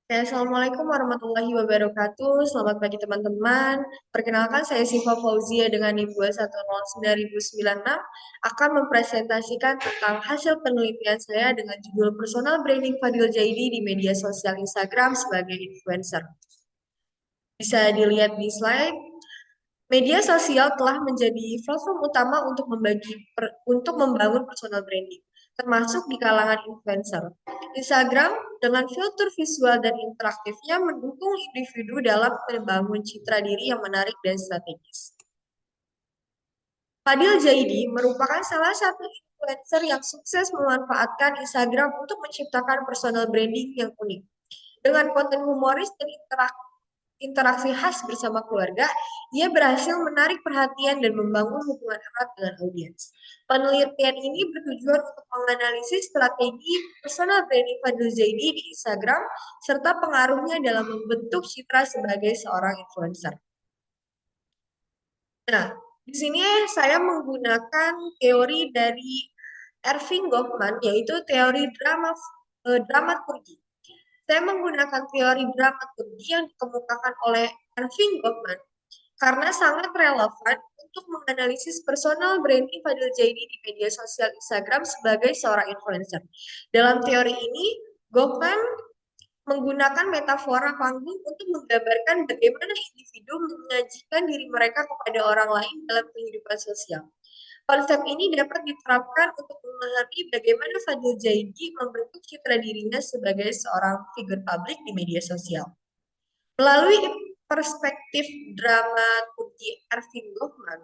Ya, Assalamualaikum warahmatullahi wabarakatuh. Selamat pagi teman-teman. Perkenalkan saya Siva Fauzia dengan NIM 2109096 akan mempresentasikan tentang hasil penelitian saya dengan judul Personal Branding Fadil Jaidi di media sosial Instagram sebagai influencer. Bisa dilihat di slide. Media sosial telah menjadi platform utama untuk membangun personal branding, termasuk di kalangan influencer. Instagram dengan filter visual dan interaktifnya mendukung individu dalam membangun citra diri yang menarik dan strategis. Fadil Jaidi merupakan salah satu influencer yang sukses memanfaatkan Instagram untuk menciptakan personal branding yang unik. Dengan konten humoris dan interaksi khas bersama keluarga, ia berhasil menarik perhatian dan membangun hubungan erat dengan audiens. Penelitian ini bertujuan untuk menganalisis strategi personal branding Fadil Zaidi di Instagram serta pengaruhnya dalam membentuk citra sebagai seorang influencer. Nah, di sini saya menggunakan teori dari Erving Goffman, yaitu teori dramaturgi. Saya menggunakan teori dramaturgi yang dikemukakan oleh Erving Goffman karena sangat relevan untuk menganalisis personal branding Fadil Jaidi di media sosial Instagram sebagai seorang influencer. Dalam teori ini, Goffman menggunakan metafora panggung untuk menggambarkan bagaimana individu menyajikan diri mereka kepada orang lain dalam kehidupan sosial. Konsep ini dapat diterapkan untuk memahami bagaimana Fadil Jaidi membentuk citra dirinya sebagai seorang figur publik di media sosial. Melalui perspektif dramaturgi Erving Goffman,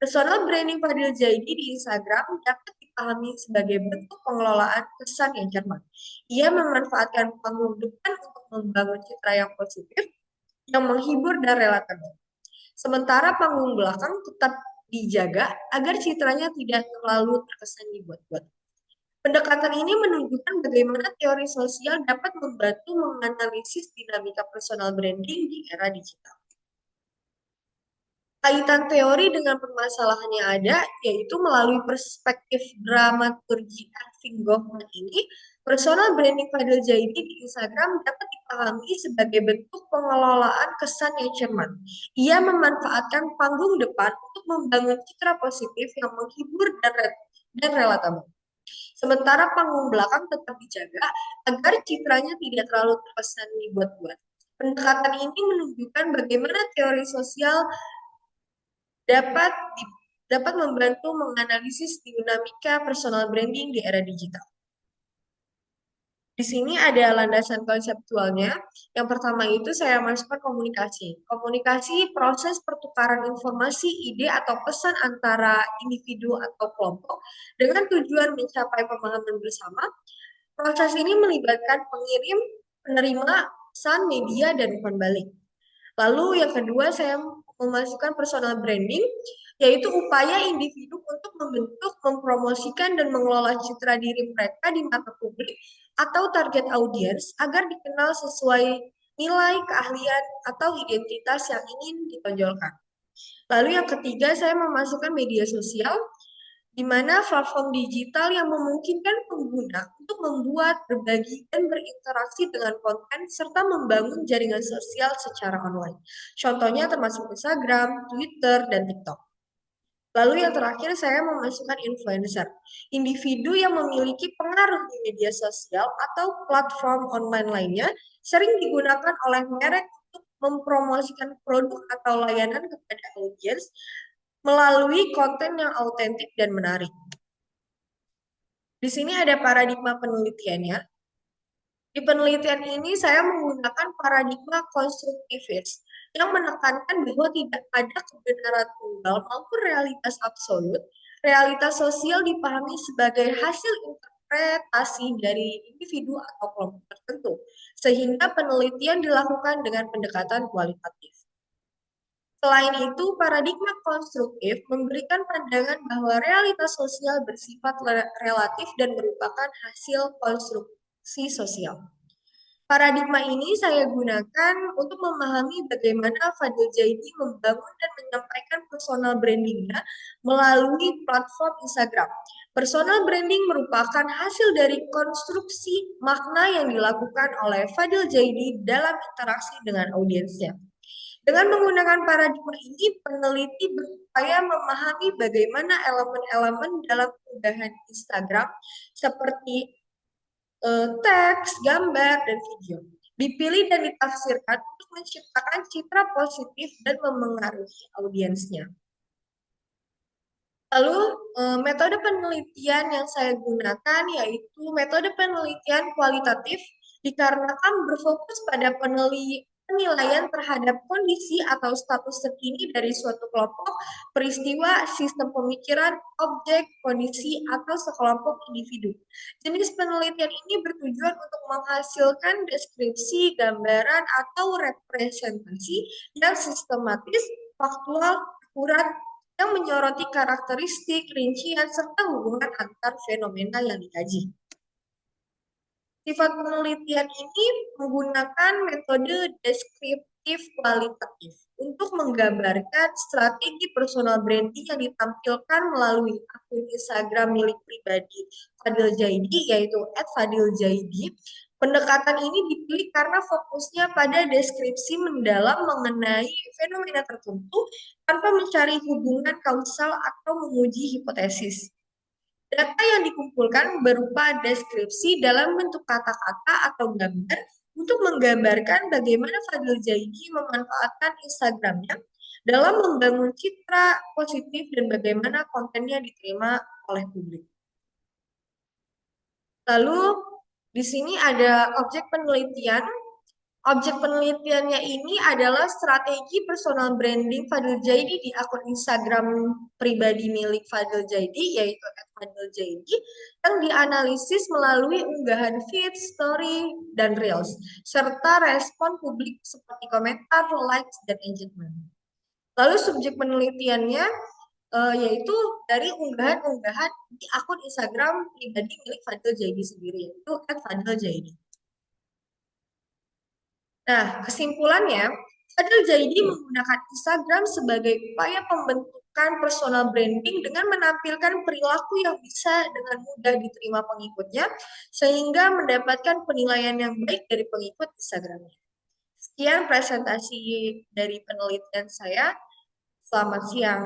personal branding Fadil Jaidi di Instagram dapat dipahami sebagai bentuk pengelolaan kesan yang cermat. Ia memanfaatkan panggung depan untuk membangun citra yang positif, yang menghibur dan relatable. Sementara panggung belakang tetap dijaga agar citranya tidak terlalu terkesan dibuat-buat. Pendekatan ini menunjukkan bagaimana teori sosial dapat membantu menganalisis dinamika personal branding di era digital. Kaitan teori dengan permasalahan yang ada, yaitu melalui perspektif dramaturgi Erving Goffman ini, personal branding Fadil Jaidi di Instagram dapat dipahami sebagai bentuk pengelolaan kesan yang cermat. Ia memanfaatkan panggung depan untuk membangun citra positif yang menghibur dan relatable. Sementara panggung belakang tetap dijaga agar citranya tidak terlalu terkesan dibuat-buat. Pendekatan ini menunjukkan bagaimana teori sosial dapat dapat membantu menganalisis dinamika personal branding di era digital. Di sini ada landasan konseptualnya. Yang pertama itu saya masukkan komunikasi. Komunikasi proses pertukaran informasi, ide, atau pesan antara individu atau kelompok dengan tujuan mencapai pemahaman bersama. Proses ini melibatkan pengirim, penerima, pesan, media, dan umpan balik. Lalu yang kedua saya memasukkan personal branding, yaitu upaya individu untuk membentuk, mempromosikan, dan mengelola citra diri mereka di mata publik atau target audiens agar dikenal sesuai nilai, keahlian, atau identitas yang ingin ditonjolkan. Lalu yang ketiga saya memasukkan media sosial, di mana platform digital yang memungkinkan pengguna untuk membuat, berbagi, dan berinteraksi dengan konten serta membangun jaringan sosial secara online. Contohnya termasuk Instagram, Twitter, dan TikTok. Lalu yang terakhir saya memasukkan influencer, individu yang memiliki pengaruh di media sosial atau platform online lainnya sering digunakan oleh merek untuk mempromosikan produk atau layanan kepada audiens melalui konten yang autentik dan menarik. Di sini ada paradigma penelitiannya. Di penelitian ini saya menggunakan paradigma konstruktivis yang menekankan bahwa tidak ada kebenaran tunggal maupun realitas absolut. Realitas sosial dipahami sebagai hasil interpretasi dari individu atau kelompok tertentu, sehingga penelitian dilakukan dengan pendekatan kualitatif. Selain itu, paradigma konstruktif memberikan pandangan bahwa realitas sosial bersifat relatif dan merupakan hasil konstruksi sosial. Paradigma ini saya gunakan untuk memahami bagaimana Fadil Jaidi membangun dan menyampaikan personal brandingnya melalui platform Instagram. Personal branding merupakan hasil dari konstruksi makna yang dilakukan oleh Fadil Jaidi dalam interaksi dengan audiensnya. Dengan menggunakan paradigma ini, peneliti berupaya memahami bagaimana elemen-elemen dalam unggahan Instagram seperti teks, gambar, dan video dipilih dan ditafsirkan untuk menciptakan citra positif dan memengaruhi audiensnya. Lalu, metode penelitian yang saya gunakan yaitu metode penelitian kualitatif dikarenakan berfokus pada penilaian terhadap kondisi atau status terkini dari suatu kelompok, peristiwa, sistem pemikiran, objek, kondisi, atau sekelompok individu. Jenis penelitian ini bertujuan untuk menghasilkan deskripsi, gambaran, atau representasi yang sistematis, faktual, akurat, yang menyoroti karakteristik, rincian, serta hubungan antar fenomena yang dikaji. Sifat penelitian ini menggunakan metode deskriptif kualitatif untuk menggambarkan strategi personal branding yang ditampilkan melalui akun Instagram milik pribadi Fadil Jaidi, yaitu @fadiljaidi. Pendekatan ini dipilih karena fokusnya pada deskripsi mendalam mengenai fenomena tertentu tanpa mencari hubungan kausal atau menguji hipotesis. Data yang dikumpulkan berupa deskripsi dalam bentuk kata-kata atau gambar untuk menggambarkan bagaimana Fadil Jaidi memanfaatkan Instagramnya dalam membangun citra positif dan bagaimana kontennya diterima oleh publik. Lalu di sini ada objek penelitian. Objek penelitiannya ini adalah strategi personal branding Fadil Jaidi di akun Instagram pribadi milik Fadil Jaidi, yaitu @fadiljaidi, yang dianalisis melalui unggahan feed, story, dan reels, serta respon publik seperti komentar, likes, dan engagement. Lalu subjek penelitiannya yaitu dari unggahan-unggahan di akun Instagram pribadi milik Fadil Jaidi sendiri, yaitu @fadiljaidi. Nah, kesimpulannya, Fadil Jaidi menggunakan Instagram sebagai upaya pembentukan personal branding dengan menampilkan perilaku yang bisa dengan mudah diterima pengikutnya, sehingga mendapatkan penilaian yang baik dari pengikut Instagramnya. Sekian presentasi dari penelitian saya. Selamat siang.